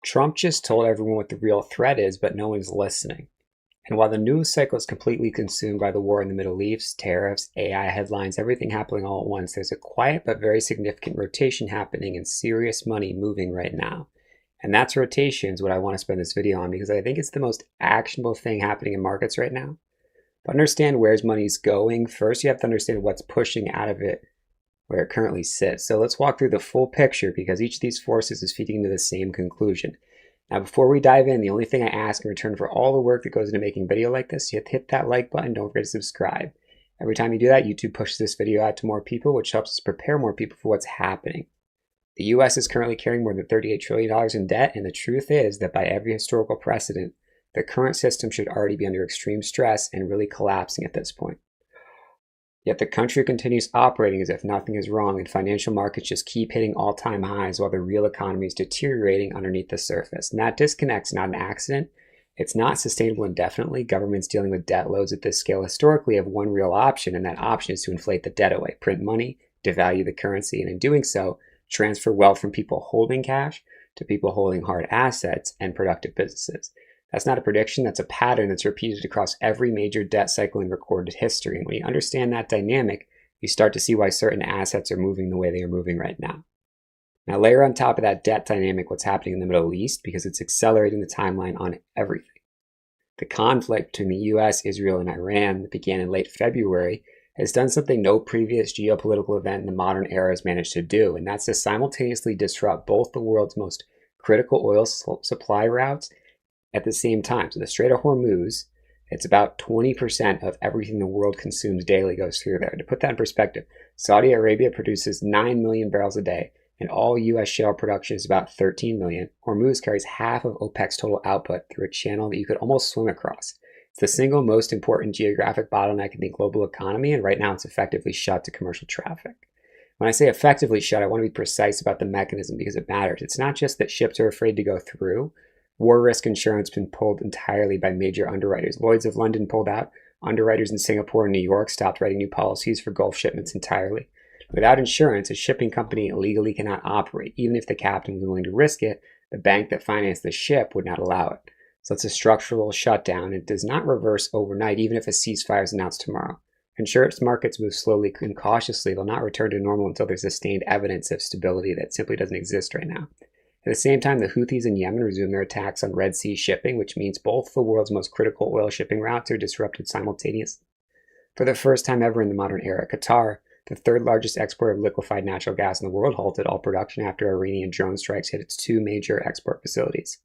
Trump just told everyone what the real threat is, but no one's listening. And while the news cycle is completely consumed by the war in the Middle East, tariffs, AI headlines, everything happening all at once, there's a quiet but very significant rotation happening and serious money moving right now. And that's rotation is what I want to spend this video on because I think it's the most actionable thing happening in markets right now. To understand where's money's going, first you have to understand what's pushing out of it where it currently sits. So let's walk through the full picture because each of these forces is feeding into the same conclusion. Now, before we dive in, the only thing I ask in return for all the work that goes into making a video like this, you have to hit that like button. Don't forget to subscribe. Every time you do that, YouTube pushes this video out to more people, which helps us prepare more people for what's happening. The US is currently carrying more than $38 trillion in debt, and the truth is that by every historical precedent, the current system should already be under extreme stress and really collapsing at this point. Yet the country continues operating as if nothing is wrong, and financial markets just keep hitting all-time highs while the real economy is deteriorating underneath the surface. And that disconnect's not an accident. It's not sustainable indefinitely. Governments dealing with debt loads at this scale historically have one real option, and that option is to inflate the debt away, print money, devalue the currency, and in doing so, transfer wealth from people holding cash to people holding hard assets and productive businesses. That's not a prediction, that's a pattern that's repeated across every major debt cycle in recorded history. And when you understand that dynamic, you start to see why certain assets are moving the way they are moving right now. Now layer on top of that debt dynamic what's happening in the Middle East because it's accelerating the timeline on everything. The conflict between the US, Israel, and Iran that began in late February has done something no previous geopolitical event in the modern era has managed to do, and that's to simultaneously disrupt both the world's most critical oil supply routes at the same time. So the Strait of Hormuz, it's about 20% of everything the world consumes daily goes through there. To put that in perspective, Saudi Arabia produces 9 million barrels a day, and all U.S. shale production is about 13 million. Hormuz carries half of OPEC's total output through a channel that you could almost swim across. It's the single most important geographic bottleneck in the global economy, and right now it's effectively shut to commercial traffic. When I say effectively shut, I want to be precise about the mechanism because it matters. It's not just that ships are afraid to go through. War risk insurance has been pulled entirely by major underwriters. Lloyd's of London pulled out. Underwriters in Singapore and New York stopped writing new policies for Gulf shipments entirely. Without insurance, a shipping company legally cannot operate. Even if the captain was willing to risk it, the bank that financed the ship would not allow it. So it's a structural shutdown. It does not reverse overnight, even if a ceasefire is announced tomorrow. Insurance markets move slowly and cautiously. They'll not return to normal until there's sustained evidence of stability that simply doesn't exist right now. At the same time, the Houthis in Yemen resume their attacks on Red Sea shipping, which means both the world's most critical oil shipping routes are disrupted simultaneously. For the first time ever in the modern era, Qatar, the third largest exporter of liquefied natural gas in the world, halted all production after Iranian drone strikes hit its two major export facilities.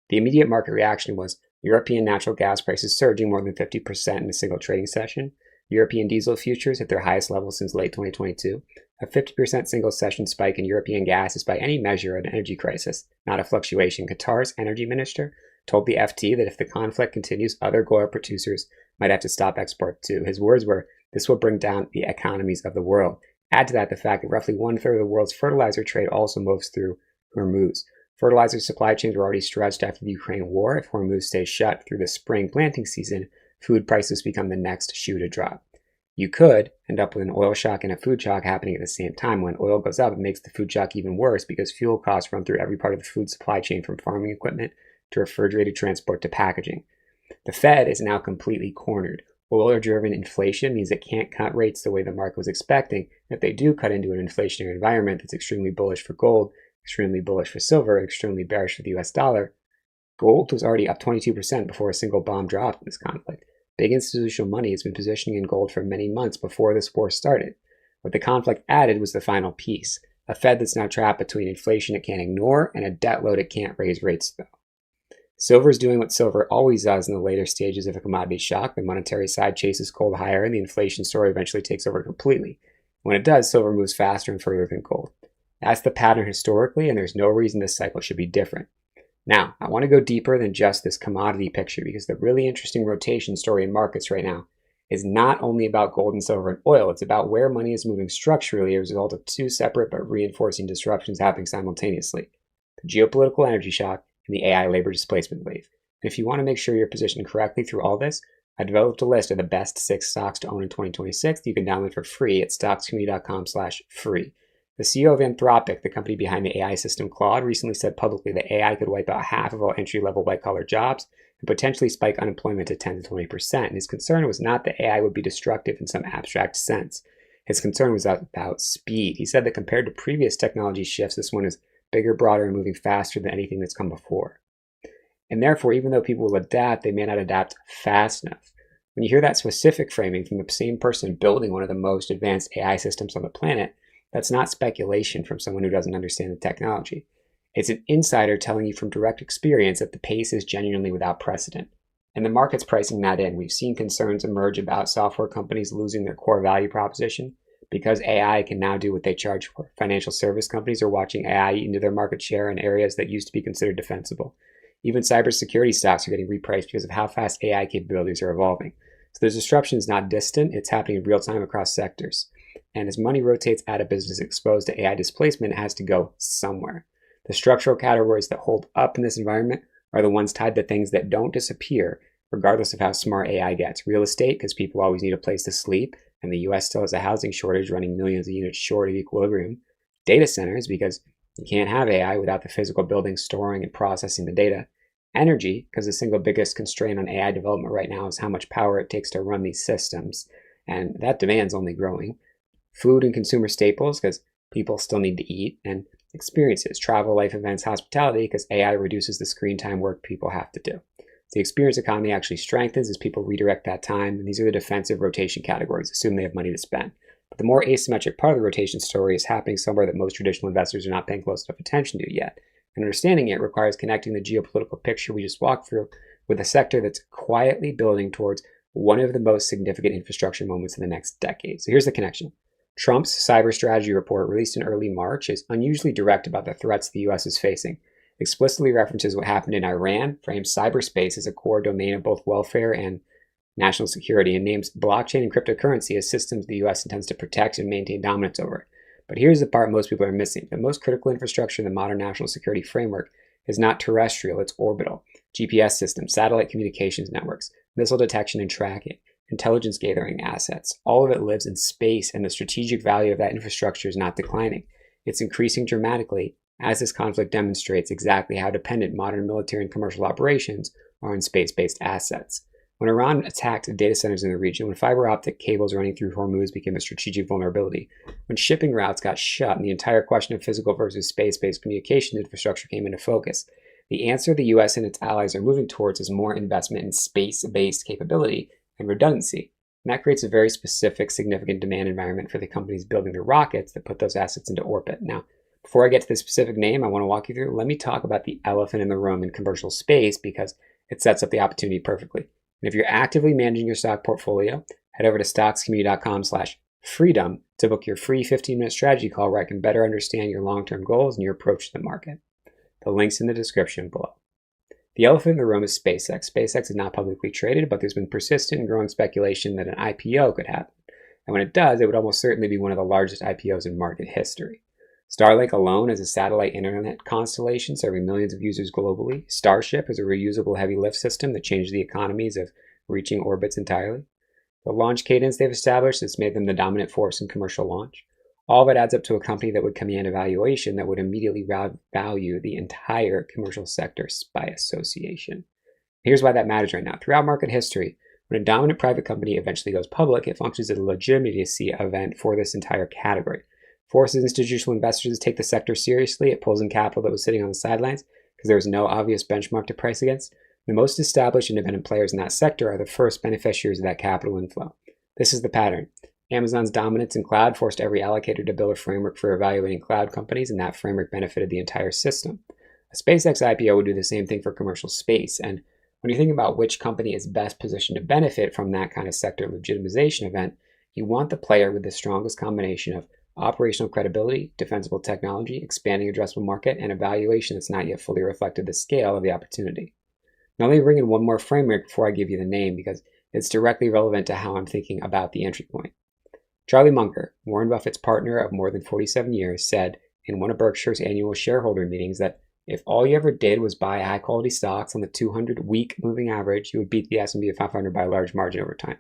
The immediate market reaction was European natural gas prices surging more than 50% in a single trading session. European diesel futures hit their highest level since late 2022. A 50% single session spike in European gas is by any measure an energy crisis, not a fluctuation. Qatar's energy minister told the FT that if the conflict continues, other oil producers might have to stop export too. His words were, "This will bring down the economies of the world." Add to that the fact that roughly 1/3 of the world's fertilizer trade also moves through Hormuz. Fertilizer supply chains were already stretched after the Ukraine war. If Hormuz stays shut through the spring planting season, food prices become the next shoe to drop. You could end up with an oil shock and a food shock happening at the same time. When oil goes up, it makes the food shock even worse because fuel costs run through every part of the food supply chain from farming equipment to refrigerated transport to packaging. The Fed is now completely cornered. Oil-driven inflation means it can't cut rates the way the market was expecting. If they do cut into an inflationary environment that's extremely bullish for gold, extremely bullish for silver, extremely bearish for the US dollar, gold was already up 22% before a single bomb dropped in this conflict. Big institutional money has been positioning in gold for many months before this war started. What the conflict added was the final piece, a Fed that's now trapped between inflation it can't ignore and a debt load it can't raise rates though. Silver is doing what silver always does in the later stages of a commodity shock. The monetary side chases gold higher and the inflation story eventually takes over completely. When it does, silver moves faster and further than gold. That's the pattern historically, and there's no reason this cycle should be different. Now, I want to go deeper than just this commodity picture because the really interesting rotation story in markets right now is not only about gold and silver and oil, it's about where money is moving structurally as a result of two separate but reinforcing disruptions happening simultaneously. The geopolitical energy shock and the AI labor displacement wave. And if you want to make sure you're positioned correctly through all this, I developed a list of the best 6 stocks to own in 2026 that you can download for free at stockscommunity.com/free. The CEO of Anthropic, the company behind the AI system Claude, recently said publicly that AI could wipe out half of all entry-level white-collar jobs and potentially spike unemployment to 10 to 20%. And his concern was not that AI would be destructive in some abstract sense. His concern was about speed. He said that compared to previous technology shifts, this one is bigger, broader, and moving faster than anything that's come before. And therefore, even though people will adapt, they may not adapt fast enough. When you hear that specific framing from the same person building one of the most advanced AI systems on the planet, that's not speculation from someone who doesn't understand the technology. It's an insider telling you from direct experience that the pace is genuinely without precedent. And the market's pricing that in. We've seen concerns emerge about software companies losing their core value proposition because AI can now do what they charge for. Financial service companies are watching AI eat into their market share in areas that used to be considered defensible. Even cybersecurity stocks are getting repriced because of how fast AI capabilities are evolving. So the disruption is not distant, it's happening in real time across sectors. And as money rotates out of business exposed to AI displacement, it has to go somewhere. The structural categories that hold up in this environment are the ones tied to things that don't disappear, regardless of how smart AI gets. Real estate, because people always need a place to sleep, and the US still has a housing shortage running millions of units short of equilibrium. Data centers, because you can't have AI without the physical buildings storing and processing the data. Energy, because the single biggest constraint on AI development right now is how much power it takes to run these systems, and that demand's only growing. Food and consumer staples, because people still need to eat, and experiences, travel, life events, hospitality, because AI reduces the screen time work people have to do. The experience economy actually strengthens as people redirect that time, and these are the defensive rotation categories, assume they have money to spend. But the more asymmetric part of the rotation story is happening somewhere that most traditional investors are not paying close enough attention to yet. And understanding it requires connecting the geopolitical picture we just walked through with a sector that's quietly building towards one of the most significant infrastructure moments in the next decade. So here's the connection. Trump's cyber strategy report, released in early March, is unusually direct about the threats the US is facing, explicitly references what happened in Iran, frames cyberspace as a core domain of both welfare and national security, and names blockchain and cryptocurrency as systems the US intends to protect and maintain dominance over. But here's the part most people are missing. The most critical infrastructure in the modern national security framework is not terrestrial, it's orbital. GPS systems, satellite communications networks, missile detection and tracking, intelligence gathering assets. All of it lives in space, and the strategic value of that infrastructure is not declining. It's increasing dramatically as this conflict demonstrates exactly how dependent modern military and commercial operations are on space-based assets. When Iran attacked data centers in the region, when fiber optic cables running through Hormuz became a strategic vulnerability, when shipping routes got shut and the entire question of physical versus space-based communication infrastructure came into focus, the answer the US and its allies are moving towards is more investment in space-based capability and redundancy. And that creates a very specific, significant demand environment for the companies building the rockets that put those assets into orbit. Now, before I get to the specific name I want to walk you through, let me talk about the elephant in the room in commercial space because it sets up the opportunity perfectly. And if you're actively managing your stock portfolio, head over to stockscommunity.com/freedom to book your free 15-minute strategy call where I can better understand your long-term goals and your approach to the market. The link's in the description below. The elephant in the room is SpaceX. SpaceX is not publicly traded, but there's been persistent and growing speculation that an IPO could happen. And when it does, it would almost certainly be one of the largest IPOs in market history. Starlink alone is a satellite internet constellation serving millions of users globally. Starship is a reusable heavy lift system that changed the economies of reaching orbits entirely. The launch cadence they've established has made them the dominant force in commercial launch. All of it adds up to a company that would command a valuation that would immediately value the entire commercial sector by association. Here's why that matters right now. Throughout market history, when a dominant private company eventually goes public, it functions as a legitimacy event for this entire category. Forces institutional investors to take the sector seriously. It pulls in capital that was sitting on the sidelines because there was no obvious benchmark to price against. The most established independent players in that sector are the first beneficiaries of that capital inflow. This is the pattern. Amazon's dominance in cloud forced every allocator to build a framework for evaluating cloud companies, and that framework benefited the entire system. A SpaceX IPO would do the same thing for commercial space, and when you think about which company is best positioned to benefit from that kind of sector legitimization event, you want the player with the strongest combination of operational credibility, defensible technology, expanding addressable market, and a valuation that's not yet fully reflected the scale of the opportunity. Now let me bring in one more framework before I give you the name because it's directly relevant to how I'm thinking about the entry point. Charlie Munger, Warren Buffett's partner of more than 47 years, said in one of Berkshire's annual shareholder meetings that if all you ever did was buy high-quality stocks on the 200-week moving average, you would beat the S&P 500 by a large margin over time.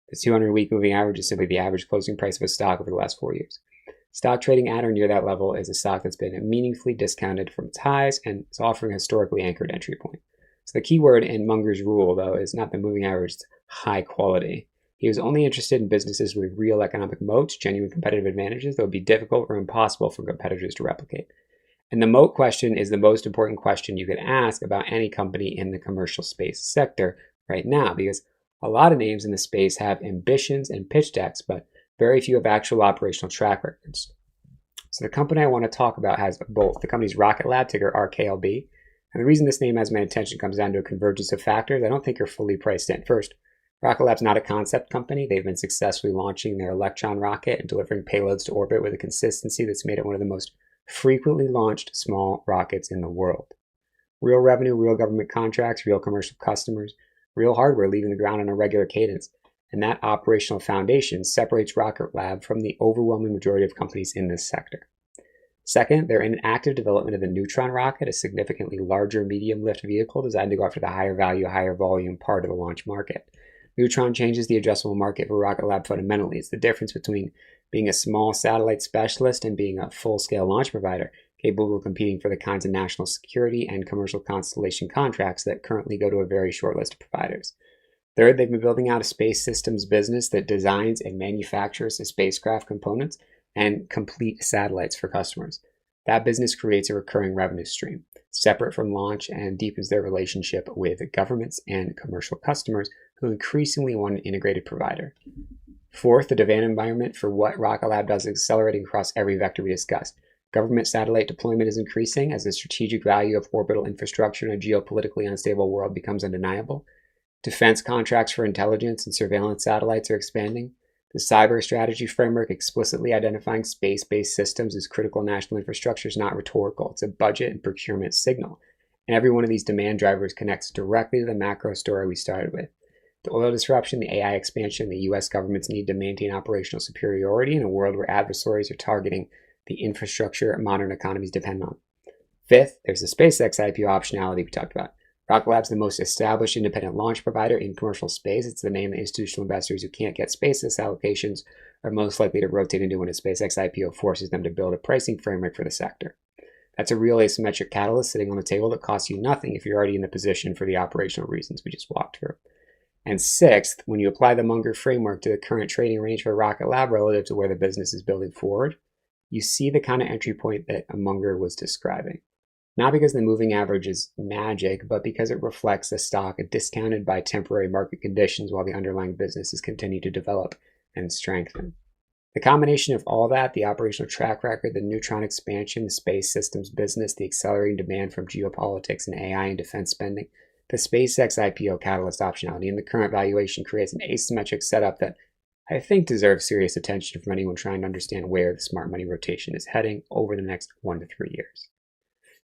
The 200-week moving average is simply the average closing price of a stock over the last 4 years. Stock trading at or near that level is a stock that's been meaningfully discounted from its highs and is offering a historically anchored entry point. So the key word in Munger's rule, though, is not the moving average, it's high quality. He was only interested in businesses with real economic moats, genuine competitive advantages that would be difficult or impossible for competitors to replicate. And the moat question is the most important question you could ask about any company in the commercial space sector right now, because a lot of names in the space have ambitions and pitch decks, but very few have actual operational track records. So the company I want to talk about has both. The company's Rocket Lab, ticker RKLB. And the reason this name has my attention comes down to a convergence of factors I don't think are fully priced in. First, Rocket Lab's not a concept company. They've been successfully launching their Electron rocket and delivering payloads to orbit with a consistency that's made it one of the most frequently launched small rockets in the world. Real revenue, real government contracts, real commercial customers, real hardware leaving the ground on a regular cadence. And that operational foundation separates Rocket Lab from the overwhelming majority of companies in this sector. Second, they're in an active development of the Neutron rocket, a significantly larger medium lift vehicle designed to go after the higher value, higher volume part of the launch market. Neutron changes the addressable market for Rocket Lab fundamentally. It's the difference between being a small satellite specialist and being a full-scale launch provider, capable of competing for the kinds of national security and commercial constellation contracts that currently go to a very short list of providers. Third, they've been building out a space systems business that designs and manufactures the spacecraft components and complete satellites for customers. That business creates a recurring revenue stream, separate from launch, and deepens their relationship with governments and commercial customers who increasingly want an integrated provider. Fourth, the demand environment for what Rocket Lab does is accelerating across every vector we discussed. Government satellite deployment is increasing as the strategic value of orbital infrastructure in a geopolitically unstable world becomes undeniable. Defense contracts for intelligence and surveillance satellites are expanding. The cyber strategy framework explicitly identifying space-based systems as critical national infrastructure is not rhetorical. It's a budget and procurement signal. And every one of these demand drivers connects directly to the macro story we started with. The oil disruption, the AI expansion, the US government's need to maintain operational superiority in a world where adversaries are targeting the infrastructure modern economies depend on. Fifth, there's the SpaceX IPO optionality we talked about. Rocket Lab's the most established independent launch provider in commercial space. It's the name that institutional investors who can't get SpaceX allocations are most likely to rotate into when a SpaceX IPO forces them to build a pricing framework for the sector. That's a real asymmetric catalyst sitting on the table that costs you nothing if you're already in the position for the operational reasons we just walked through. And sixth, when you apply the Munger framework to the current trading range for Rocket Lab relative to where the business is building forward, you see the kind of entry point that Munger was describing. Not because the moving average is magic, but because it reflects a stock discounted by temporary market conditions while the underlying businesses continue to develop and strengthen. The combination of all that, the operational track record, the Neutron expansion, the space systems business, the accelerating demand from geopolitics and AI and defense spending, the SpaceX IPO catalyst optionality, and the current valuation creates an asymmetric setup that I think deserves serious attention from anyone trying to understand where the smart money rotation is heading over the next 1 to 3 years.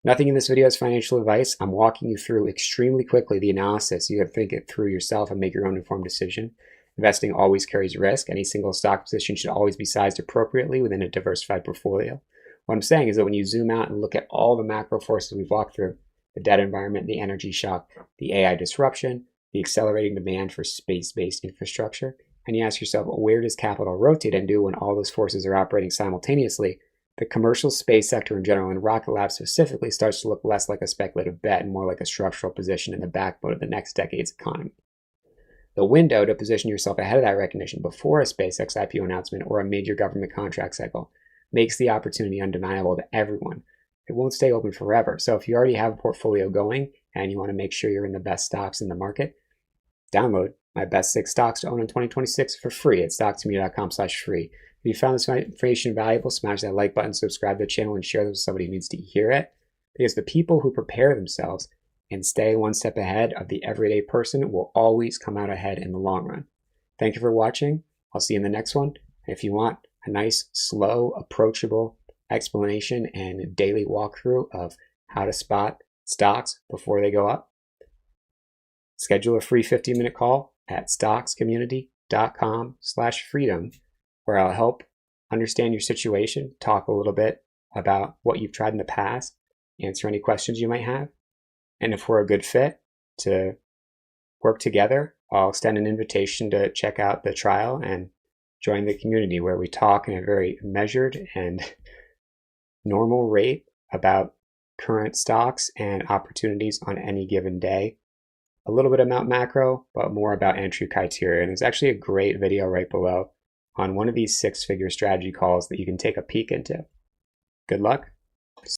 Nothing in this video is financial advice. I'm walking you through extremely quickly the analysis. You can think it through yourself and make your own informed decision. Investing always carries risk. Any single stock position should always be sized appropriately within a diversified portfolio. What I'm saying is that when you zoom out and look at all the macro forces we've walked through, the debt environment, the energy shock, the AI disruption, the accelerating demand for space-based infrastructure, and you ask yourself, well, where does capital rotate and do when all those forces are operating simultaneously? The commercial space sector in general, and Rocket Lab specifically, starts to look less like a speculative bet and more like a structural position in the backbone of the next decade's economy. The window to position yourself ahead of that recognition before a SpaceX IPO announcement or a major government contract cycle makes the opportunity undeniable to everyone. It won't stay open forever. So if you already have a portfolio going and you want to make sure you're in the best stocks in the market, download my best 6 stocks to own in 2026 for free at stocktomedia.com/free. If you found this information valuable, smash that like button, subscribe to the channel, and share this with somebody who needs to hear it. Because the people who prepare themselves and stay one step ahead of the everyday person will always come out ahead in the long run. Thank you for watching. I'll see you in the next one. And if you want a nice, slow, approachable explanation and daily walkthrough of how to spot stocks before they go up, schedule a free 15-minute call at stockscommunity.com/freedom, where I'll help understand your situation, talk a little bit about what you've tried in the past, answer any questions you might have. And if we're a good fit to work together, I'll extend an invitation to check out the trial and join the community where we talk in a very measured and normal rate about current stocks and opportunities on any given day. A little bit about macro, but more about entry criteria. And there's actually a great video right below on one of these 6-figure strategy calls that you can take a peek into. Good luck.